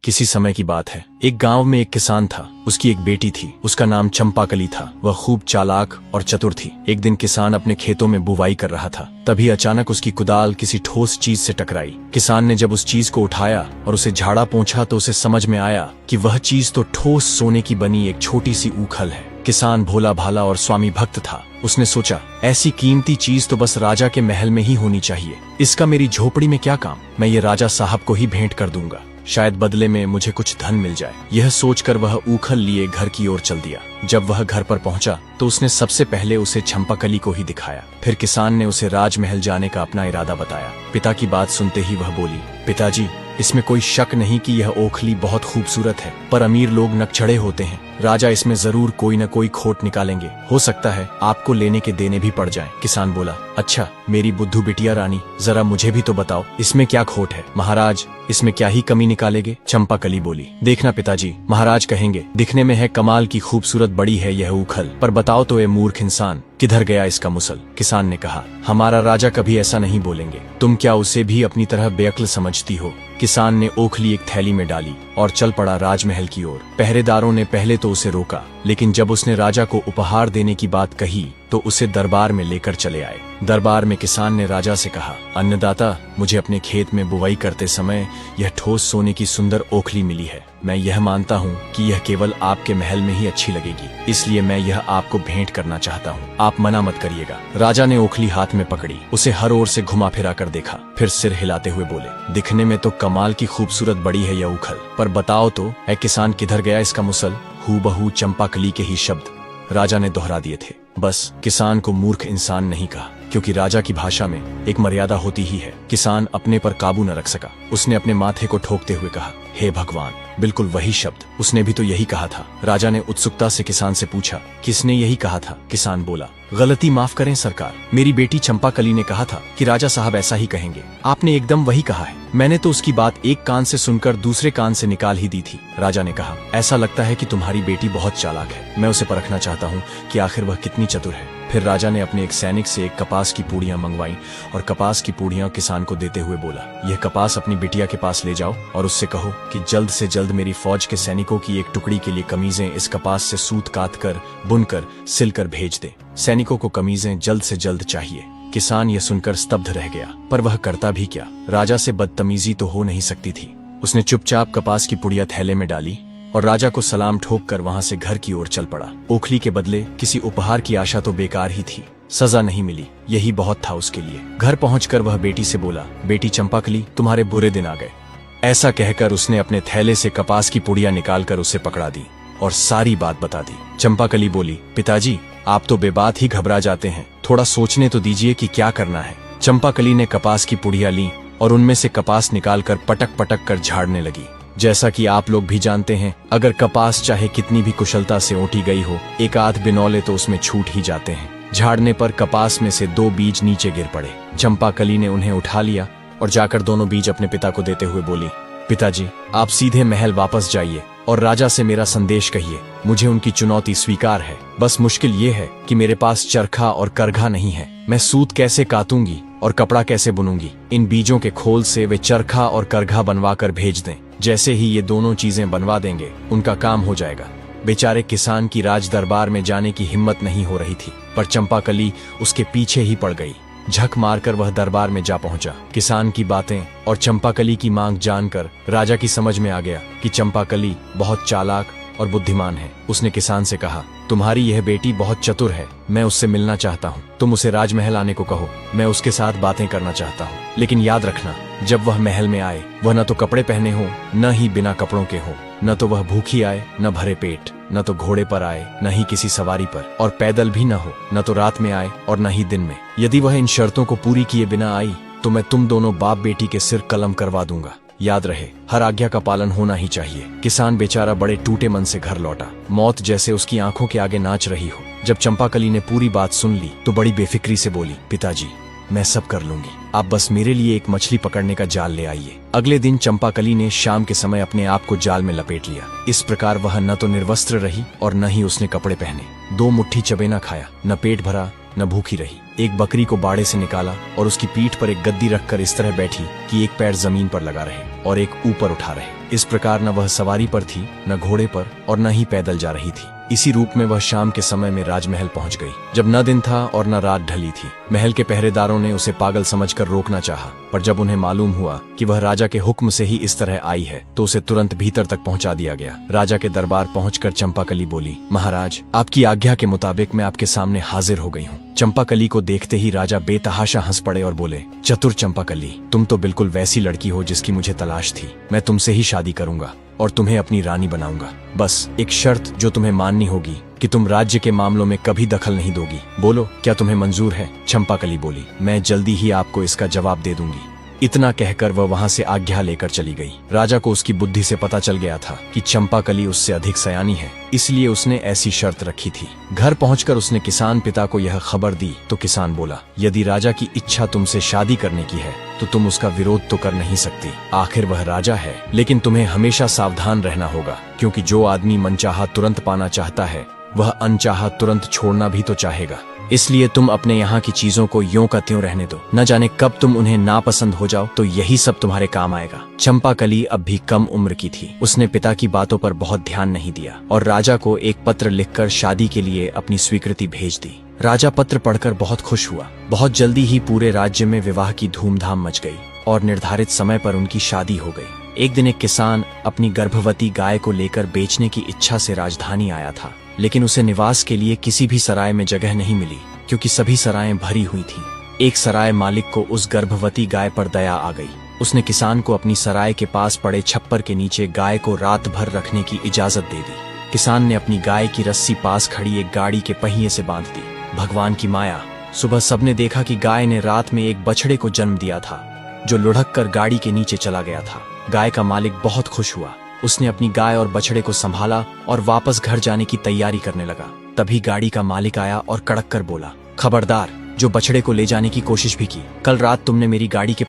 किसी समय की बात है। एक गांव में एक किसान था। उसकी एक बेटी थी। उसका नाम चंपाकली था। वह खूब चालाक और चतुर थी। एक दिन किसान अपने खेतों में बुवाई कर रहा था। तभी अचानक उसकी कुदाल किसी ठोस चीज से टकराई। किसान ने जब उस चीज को उठाया और उसे झाड़ा पोंछा तो उसे समझ में आया कि वह चीज तो ठोस सोने की बनी एक छोटी सी ऊखल है। किसान भोला भाला और स्वामी भक्त था। उसने सोचा, ऐसी कीमती चीज तो बस राजा के महल में ही होनी चाहिए। इसका मेरी झोपड़ी में क्या काम। मैं ये राजा साहब को ही भेंट कर दूंगा, शायद बदले में मुझे कुछ धन मिल जाए। यह सोचकर वह ऊखल लिए घर की ओर चल दिया। जब वह घर पर पहुंचा तो उसने सबसे पहले उसे चंपाकली को ही दिखाया। फिर किसान ने उसे राजमहल जाने का अपना इरादा बताया। पिता की बात सुनते ही वह बोली, पिताजी, इसमें कोई शक नहीं कि यह ओखली बहुत खूबसूरत है, पर अमीर लोग नकचढ़े होते हैं। राजा इसमें जरूर कोई न कोई खोट निकालेंगे। हो सकता है आपको लेने के देने भी पड़ जाएं। किसान बोला, अच्छा मेरी बुद्धू बिटिया रानी, जरा मुझे भी तो बताओ, इसमें क्या खोट है। महाराज, इसमें क्या ही कमी निकालेंगे। चंपाकली बोली, देखना पिताजी, महाराज कहेंगे दिखने में है कमाल की खूबसूरत बड़ी है यह ऊखल, पर बताओ तो ये मूर्ख इंसान, किधर गया इसका मुसल। किसान ने कहा, हमारा राजा कभी ऐसा नहीं बोलेंगे। तुम क्या उसे भी अपनी तरह बेअक्ल समझती हो। किसान ने ओखली एक थैली में डाली और चल पड़ा राजमहल की ओर। पहरेदारों ने पहले तो उसे रोका, लेकिन जब उसने राजा को उपहार देने की बात कही तो उसे दरबार में लेकर चले आए। दरबार में किसान ने राजा से कहा, अन्नदाता, मुझे अपने खेत में बुवाई करते समय यह ठोस सोने की सुंदर ओखली मिली है। मैं यह मानता हूँ कि यह केवल आपके महल में ही अच्छी लगेगी, इसलिए मैं यह आपको भेंट करना चाहता हूँ। आप मना मत करिएगा। राजा ने ओखली हाथ में पकड़ी, उसे हर ओर से घुमा फिरा कर देखा, फिर सिर हिलाते हुए बोले, दिखने में तो कमाल की खूबसूरत बड़ी है यह ऊखल, पर बताओ तो ऐ किसान, किधर गया इसका मुसल। हूबहू चंपाकली के ही शब्द राजा ने दोहरा दिए थे। बस किसान को मूर्ख इंसान नहीं कहा, क्योंकि राजा की भाषा में एक मर्यादा होती ही है। किसान अपने पर काबू न रख सका। उसने अपने माथे को ठोकते हुए कहा, हे भगवान, बिल्कुल वही शब्द, उसने भी तो यही कहा था। राजा ने उत्सुकता से किसान से पूछा, किसने यही कहा था। किसान बोला, गलती माफ करें सरकार, मेरी बेटी चंपाकली ने कहा था कि राजा साहब ऐसा ही कहेंगे। आपने एकदम वही कहा है। मैंने तो उसकी बात एक कान से सुनकर दूसरे कान से निकाल ही दी थी। राजा ने कहा, ऐसा लगता है कि तुम्हारी बेटी बहुत चालाक है। मैं उसे परखना चाहता हूँ कि आखिर वह कितनी चतुर है। फिर राजा ने अपने एक सैनिक से एक कपास की पूड़ियां मंगवाई और कपास की पूड़ियां किसान को देते हुए बोला, यह कपास अपनी बिटिया के पास ले जाओ और उससे कहो कि जल्द से जल्द मेरी फौज के सैनिकों की एक टुकड़ी के लिए कमीजें इस कपास से सूत काट कर, बुनकर, सिलकर भेज दे। सैनिकों को कमीजें जल्द से जल्द चाहिए। किसान यह सुनकर स्तब्ध रह गया, पर वह करता भी क्या। राजा से बदतमीजी तो हो नहीं सकती थी। उसने चुपचाप कपास की पुड़िया थैले में डाली और राजा को सलाम ठोक कर वहां से घर की ओर चल पड़ा। ओखली के बदले किसी उपहार की आशा तो बेकार ही थी। सजा नहीं मिली, यही बहुत था उसके लिए। घर पहुंचकर वह बेटी से बोला, बेटी चंपाकली, तुम्हारे बुरे दिन आ गए। ऐसा कहकर उसने अपने थैले से कपास की पुड़िया निकालकर उसे पकड़ा दी और सारी बात बता दी। चंपाकली बोली, पिताजी, आप तो बेबात ही घबरा जाते हैं, थोड़ा सोचने तो दीजिए कि क्या करना है। चंपाकली ने कपास की पुड़िया ली और उनमें से कपास निकालकर पटक पटक कर झाड़ने लगी। जैसा कि आप लोग भी जानते हैं, अगर कपास चाहे कितनी भी कुशलता से ओटी गई हो, एक आध बिनौले तो उसमें छूट ही जाते हैं। झाड़ने पर कपास में से 2 बीज नीचे गिर पड़े। चंपाकली ने उन्हें उठा लिया और जाकर दोनों बीज अपने पिता को देते हुए बोली, पिताजी, आप सीधे महल वापस जाइए और राजा से मेरा संदेश कहिए। मुझे उनकी चुनौती स्वीकार है, बस मुश्किल ये है कि मेरे पास चरखा और करघा नहीं है। मैं सूत कैसे कातूंगी और कपड़ा कैसे बुनूंगी। इन बीजों के खोल से वे चरखा और करघा बनवा कर भेज दें। जैसे ही ये दोनों चीजें बनवा देंगे, उनका काम हो जाएगा। बेचारे किसान की राज दरबार में जाने की हिम्मत नहीं हो रही थी, पर चंपाकली उसके पीछे ही पड़ गई। झक मारकर वह दरबार में जा पहुंचा। किसान की बातें और चंपाकली की मांग जानकर राजा की समझ में आ गया कि चंपाकली बहुत चालाक और बुद्धिमान है। उसने किसान से कहा, तुम्हारी यह बेटी बहुत चतुर है, मैं उससे मिलना चाहता हूँ। तुम उसे राजमहल आने को कहो, मैं उसके साथ बातें करना चाहता हूँ। लेकिन याद रखना, जब वह महल में आए, वह न तो कपड़े पहने हो, न ही बिना कपड़ों के हो। न तो वह भूखी आए, न भरे पेट, न तो घोड़े पर आए, न ही किसी सवारी पर, और पैदल भी न हो। न तो रात में आए और न ही दिन में। यदि वह इन शर्तों को पूरी किए बिना आई तो मैं तुम दोनों बाप बेटी के सिर कलम करवा दूंगा। याद रहे, हर आज्ञा का पालन होना ही चाहिए। किसान बेचारा बड़े टूटे मन से घर लौटा। मौत जैसे उसकी आंखों के आगे नाच रही हो। जब चंपाकली ने पूरी बात सुन ली तो बड़ी बेफिक्री से बोली, पिताजी, मैं सब कर लूंगी, आप बस मेरे लिए एक मछली पकड़ने का जाल ले आइए। अगले दिन चंपाकली ने शाम के समय अपने आप को जाल में लपेट लिया। इस प्रकार वह न तो निर्वस्त्र रही और न ही उसने कपड़े पहने। 2 मुट्ठी चबेना खाया, न पेट भरा, न भूखी रही। एक बकरी को बाड़े से निकाला और उसकी पीठ पर एक गद्दी रखकर इस तरह बैठी कि एक पैर जमीन पर लगा रहे और एक ऊपर उठा रहे। इस प्रकार न वह सवारी पर थी, न घोड़े पर, और न ही पैदल जा रही थी। इसी रूप में वह शाम के समय में राजमहल पहुंच गई, जब न दिन था और न रात ढली थी। महल के पहरेदारों ने उसे पागल समझकर रोकना चाहा, पर जब उन्हें मालूम हुआ कि वह राजा के हुक्म से ही इस तरह आई है, तो उसे तुरंत भीतर तक पहुंचा दिया गया। राजा के दरबार पहुंचकर चंपाकली बोली, महाराज, आपकी आज्ञा के मुताबिक मैं आपके सामने हाजिर हो गई हूँ। चंपाकली को देखते ही राजा बेतहाशा हंस पड़े और बोले, चतुर चंपाकली, तुम तो बिल्कुल वैसी लड़की हो जिसकी मुझे तलाश थी। मैं तुमसे ही शादी करूंगा और तुम्हें अपनी रानी बनाऊंगा। बस एक शर्त जो तुम्हें माननी होगी कि तुम राज्य के मामलों में कभी दखल नहीं दोगी। बोलो, क्या तुम्हें मंजूर है? चंपाकली बोली, मैं जल्दी ही आपको इसका जवाब दे दूंगी। इतना कहकर वह वहां से आज्ञा लेकर चली गई। राजा को उसकी बुद्धि से पता चल गया था कि चंपाकली उससे अधिक सयानी है, इसलिए उसने ऐसी शर्त रखी थी। घर पहुंचकर उसने किसान पिता को यह खबर दी तो किसान बोला, यदि राजा की इच्छा तुमसे शादी करने की है तो तुम उसका विरोध तो कर नहीं सकती। आखिर वह राजा है। लेकिन तुम्हें हमेशा सावधान रहना होगा, क्योंकि जो आदमी मनचाहा तुरंत पाना चाहता है, वह अनचाहा तुरंत छोड़ना भी तो चाहेगा। इसलिए तुम अपने यहाँ की चीजों को यों का त्यों रहने दो। न जाने कब तुम उन्हें नापसंद हो जाओ तो यही सब तुम्हारे काम आएगा। चंपाकली अब भी कम उम्र की थी। उसने पिता की बातों पर बहुत ध्यान नहीं दिया और राजा को एक पत्र लिखकर शादी के लिए अपनी स्वीकृति भेज दी। राजा पत्र पढ़कर बहुत खुश हुआ। बहुत जल्दी ही पूरे राज्य में विवाह की धूमधाम मच गई और निर्धारित समय पर उनकी शादी हो गई। एक दिन एक किसान अपनी गर्भवती गाय को लेकर बेचने की इच्छा से राजधानी आया था, लेकिन उसे निवास के लिए किसी भी सराय में जगह नहीं मिली, क्योंकि सभी सरायें भरी हुई थीं। एक सराय मालिक को उस गर्भवती गाय पर दया आ गई। उसने किसान को अपनी सराय के पास पड़े छप्पर के नीचे गाय को रात भर रखने की इजाजत दे दी। किसान ने अपनी गाय की रस्सी पास खड़ी एक गाड़ी के पहिए से बांध दी। भगवान की माया, सुबह सबने देखा कि गाय ने रात में एक बछड़े को जन्म दिया था, जो लुढ़क कर गाड़ी के नीचे चला गया था। गाय का मालिक बहुत खुश हुआ। उसने अपनी गाय और बछड़े को संभाला और वापस घर जाने की तैयारी करने लगा। तभी गाड़ी का मालिक आया और कड़क कर बोला, खबरदार, जो बछड़े को ले जाने की कोशिश भी की, कल रात तुमने मेरी गाड़ी के